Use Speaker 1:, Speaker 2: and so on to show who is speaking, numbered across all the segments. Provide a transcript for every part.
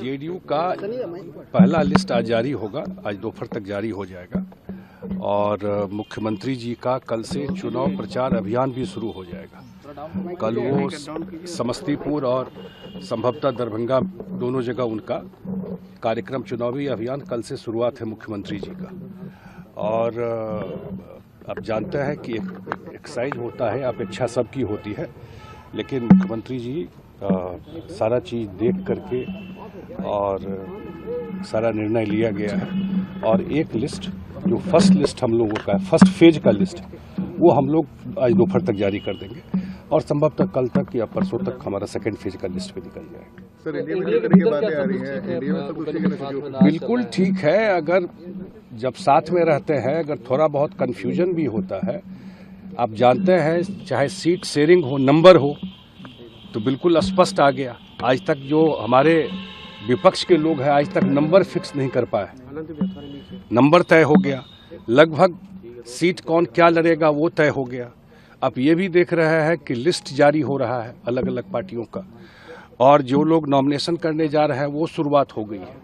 Speaker 1: JDU का पहला list आज जारी होगा, आज दोपहर तक जारी हो जाएगा और मुख्यमंत्री जी का कल से चुनाव प्रचार अभियान भी शुरू हो जाएगा। कल वो समस्तीपुर और संभवतः दरभंगा दोनों जगह उनका कार्यक्रम, चुनावी अभियान कल से शुरुआत है मुख्यमंत्री जी का। और आप जानते हैं कि एक एक्सरसाइज होता है, अपेक्षा सबकी होती है, लेकिन मुख्यमंत्री जी सारा चीज़ देख करके और सारा निर्णय लिया गया है और एक लिस्ट जो फर्स्ट लिस्ट हम लोगों का है, फर्स्ट फेज का लिस्ट, वो हम लोग आज दोपहर तक जारी कर देंगे और संभवतः कल तक या परसों तक हमारा सेकंड फेज का लिस्ट भी निकल जाएगा।
Speaker 2: सर, इंडिया में जिस तरह की बातें आ रही हैं, इंडिया में सब कुछ
Speaker 1: बिल्कुल ठीक है। अगर जब साथ में रहते हैं, अगर थोड़ा बहुत कन्फ्यूजन भी होता है, आप जानते हैं चाहे सीट शेयरिंग हो, नंबर हो, तो बिल्कुल स्पष्ट आ गया। आज तक जो हमारे विपक्ष के लोग हैं, आज तक नंबर फिक्स नहीं कर पाए, नंबर तय हो गया, लगभग सीट कौन क्या लड़ेगा वो तय हो गया। अब ये भी देख रहे हैं कि लिस्ट जारी हो रहा है अलग अलग पार्टियों का और जो लोग नॉमिनेशन करने जा रहे हैं वो शुरुआत हो गई है।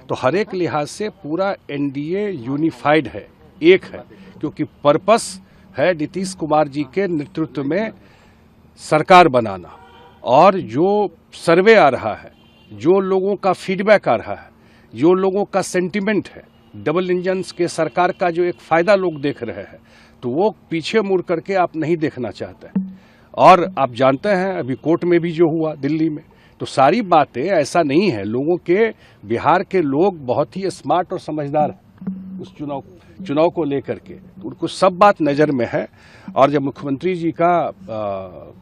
Speaker 1: तो हर एक लिहाज से पूरा एनडीए यूनिफाइड है, एक है, क्योंकि पर्पस है नीतीश कुमार जी के नेतृत्व में सरकार बनाना। और जो सर्वे आ रहा है, जो लोगों का फीडबैक आ रहा है, जो लोगों का सेंटिमेंट है, डबल इंजन के सरकार का जो एक फायदा लोग देख रहे हैं, तो वो पीछे मुड़ करके आप नहीं देखना चाहते। और आप जानते हैं अभी कोर्ट में भी जो हुआ दिल्ली में, तो सारी बातें ऐसा नहीं है। लोगों के, बिहार के लोग बहुत ही स्मार्ट और समझदार हैं उस चुनाव को लेकर के, तो उनको सब बात नज़र में है। और जब मुख्यमंत्री जी का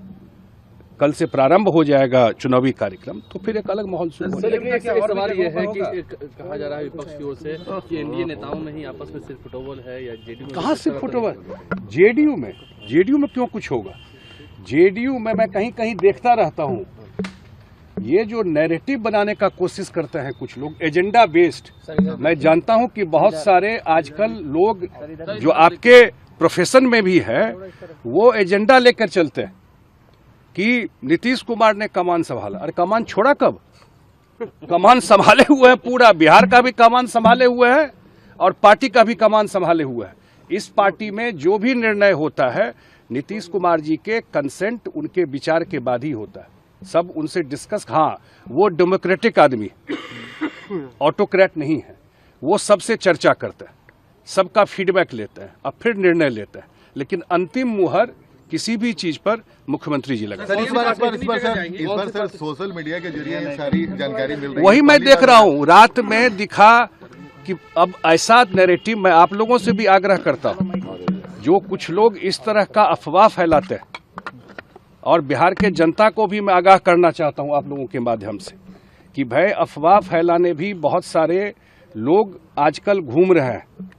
Speaker 1: कल से प्रारंभ हो जाएगा चुनावी कार्यक्रम, तो फिर एक अलग माहौल शुरू हो जाएगा।
Speaker 3: लेकिन एक सवाल ये है कि कहा जा रहा है विपक्ष की ओर से कि एनडीए नेताओं में ही आपस में सिर्फ फुटओवर है या जेडीयू में?
Speaker 1: कहाँ सिर्फ फुटओवर? जेडीयू में क्यों कुछ होगा? जेडीयू में मैं कहीं कहीं देखता रहता हूँ, ये जो नैरेटिव बनाने का कोशिश करते हैं कुछ लोग, एजेंडा बेस्ड। मैं जानता हूँ कि बहुत सारे आजकल लोग जो आपके प्रोफेशन में भी है, वो एजेंडा लेकर चलते हैं कि नीतीश कुमार ने कमान संभाला। अरे कमान छोड़ा कब? कमान संभाले हुए हैं, पूरा बिहार का भी कमान संभाले हुए हैं और पार्टी का भी कमान संभाले हुए है। इस पार्टी में जो भी निर्णय होता है नीतीश कुमार जी के कंसेंट, उनके विचार के बाद ही होता है। सब उनसे डिस्कस। हाँ, वो डेमोक्रेटिक आदमी है, ऑटोक्रेट नहीं है। वो सबसे चर्चा करते हैं, सबका फीडबैक लेते हैं, अब फिर निर्णय लेते हैं, लेकिन अंतिम मुहर किसी भी चीज पर मुख्यमंत्री जी लगा।
Speaker 2: सर, इस बार सर सोशल मीडिया के जरिए ये सारी जानकारी मिल रही है।
Speaker 1: वही मैं देख रहा हूँ, रात में दिखा कि अब ऐसा नैरेटिव, मैं आप लोगों से भी आग्रह करता हूँ, जो कुछ लोग इस तरह का अफवाह फैलाते हैं, और बिहार के जनता को भी मैं आगाह करना चाहता हूँ आप लोगों के माध्यम से कि भाई अफवाह फैलाने भी बहुत सारे लोग आजकल घूम रहे हैं।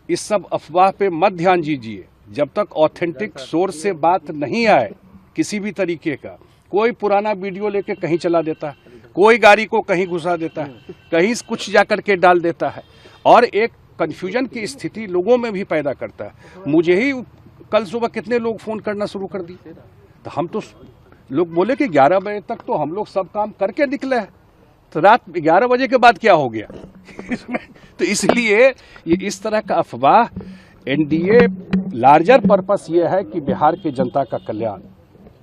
Speaker 1: इस सब अफवाह पे मत ध्यान दीजिए। जब तक ऑथेंटिक सोर्स से बात नहीं आए किसी भी तरीके का, कोई पुराना वीडियो लेके कहीं चला देता है, कोई गाड़ी को कहीं घुसा देता है, कहीं कुछ जाकर के डाल देता है और एक कंफ्यूजन की स्थिति लोगों में भी पैदा करता है। मुझे ही कल सुबह कितने लोग फोन करना शुरू कर दिए, तो हम तो लोग बोले कि 11 बजे तक तो हम लोग सब काम करके निकले हैं, तो रात 11 बजे के बाद क्या हो गया? तो इसलिए ये इस तरह का अफवाह, एनडीए लार्जर पर्पस ये है कि बिहार के जनता का कल्याण,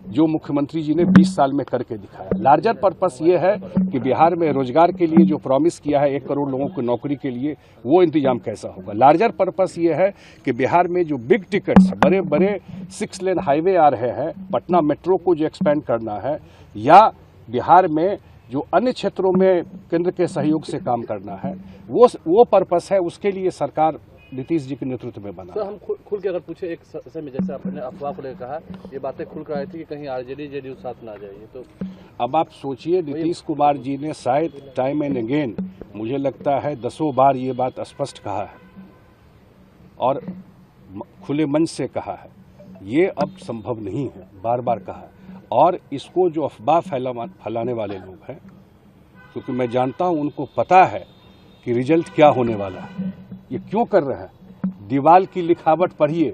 Speaker 1: जो मुख्यमंत्री जी ने 20 साल में करके दिखाया। लार्जर पर्पस ये है कि बिहार में रोजगार के लिए जो प्रॉमिस किया है 1 करोड़ लोगों को नौकरी के लिए, वो इंतजाम कैसा होगा। लार्जर पर्पस ये है कि बिहार में जो बिग टिकट्स, बड़े बड़े 6 लेन हाईवे आ रहे हैं, पटना मेट्रो को जो एक्सपेंड करना है, या बिहार में जो अन्य क्षेत्रों में केंद्र के सहयोग से काम करना है, वो पर्पस है। उसके लिए सरकार नीतीश जी के नेतृत्व में बना।
Speaker 3: सर, हम खुल के अगर पूछे एक समय, जैसे आपने अफवाह को लेकर कहा, ये बातें खुल कर आई थी कि कहीं आरजेडी जेडीयू साथ ना जाइए, तो
Speaker 1: अब आप सोचिए, नीतीश कुमार जी ने शायद टाइम एंड अगेन, मुझे लगता है 10 बार ये बात स्पष्ट कहा है और खुले मन से कहा है, ये अब संभव नहीं है, बार बार कहा है। और इसको जो अफवाह फैलाने वाले लोग हैं, क्योंकि मैं जानता हूं उनको पता है कि रिजल्ट क्या होने वाला है, ये क्यों कर रहे हैं। दीवाल की लिखावट पढ़िए,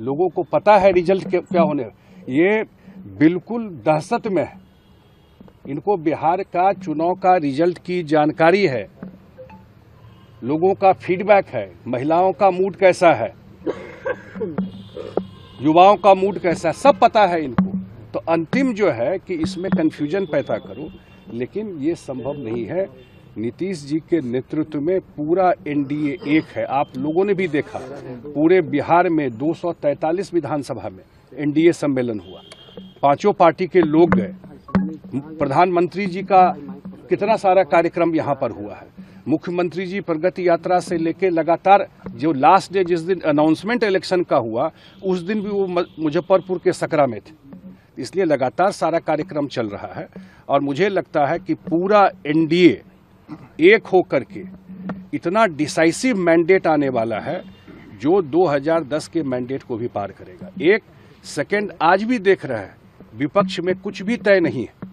Speaker 1: लोगों को पता है रिजल्ट क्या होने। ये बिल्कुल दहशत में है, इनको बिहार का चुनाव का रिजल्ट की जानकारी है, लोगों का फीडबैक है, महिलाओं का मूड कैसा है, युवाओं का मूड कैसा है, सब पता है इनको। तो अंतिम जो है कि इसमें कंफ्यूजन पैदा करो, लेकिन ये संभव नहीं है। नीतीश जी के नेतृत्व में पूरा एनडीए एक है। आप लोगों ने भी देखा, पूरे बिहार में 243 विधानसभा में एनडीए सम्मेलन हुआ, पांचों पार्टी के लोग गए, प्रधानमंत्री जी का कितना सारा कार्यक्रम यहाँ पर हुआ है, मुख्यमंत्री जी प्रगति यात्रा से लेके लगातार जो लास्ट डे जिस दिन अनाउंसमेंट इलेक्शन का हुआ उस दिन भी वो मुजफ्फरपुर के सकरा में थे। इसलिए लगातार सारा कार्यक्रम चल रहा है और मुझे लगता है कि पूरा एनडीए एक होकर के इतना डिसाइसिव मैंडेट आने वाला है जो 2010 के मैंडेट को भी पार करेगा। एक सेकंड आज भी देख रहा है, विपक्ष में कुछ भी तय नहीं है।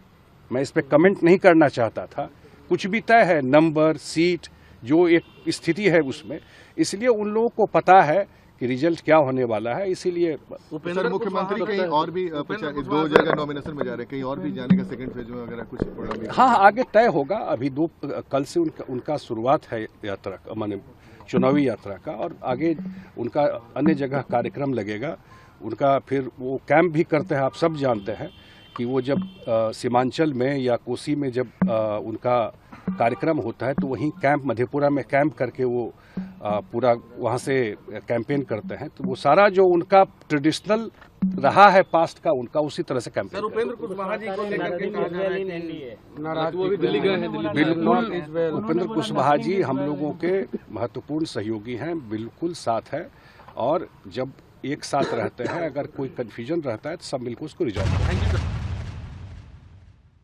Speaker 1: मैं इस पे कमेंट नहीं करना चाहता था, कुछ भी तय है, नंबर, सीट, जो एक स्थिति है उसमें, इसलिए उन लोगों को पता है कि रिजल्ट क्या होने वाला है। इसीलिए
Speaker 2: सर मुख्यमंत्री कहीं और भी 2 जगह नॉमिनेशन में जा रहे हैं, कहीं और भी जाने का सेकंड फेज में वगैरह कुछ प्रोग्राम भी?
Speaker 1: हाँ, आगे तय होगा। अभी कल से उनका शुरुआत है यात्रा का, माने चुनावी यात्रा का, और आगे उनका अन्य जगह कार्यक्रम लगेगा। उनका फिर वो कैंप भी करते हैं। आप सब जानते हैं कि वो जब सीमांचल में या कोसी में जब उनका कार्यक्रम होता है तो वहीं कैंप, मधेपुरा में कैंप करके वो पूरा वहाँ से कैंपेन करते हैं। तो वो सारा जो उनका ट्रेडिशनल रहा है पास्ट का, उनका उसी तरह से कैंपेन।
Speaker 4: उपेंद्र कुशवाहा जी को लेकर के कहा जा रहा है कि
Speaker 3: वो भी दिल्ली गए हैं।
Speaker 1: बिल्कुल, उपेंद्र कुशवाहा जी हम लोगों के महत्वपूर्ण सहयोगी हैं, बिल्कुल साथ है, और जब एक साथ रहते हैं, अगर कोई कंफ्यूजन रहता है तो सब मिलकर उसको रिजॉल्व करते हैं।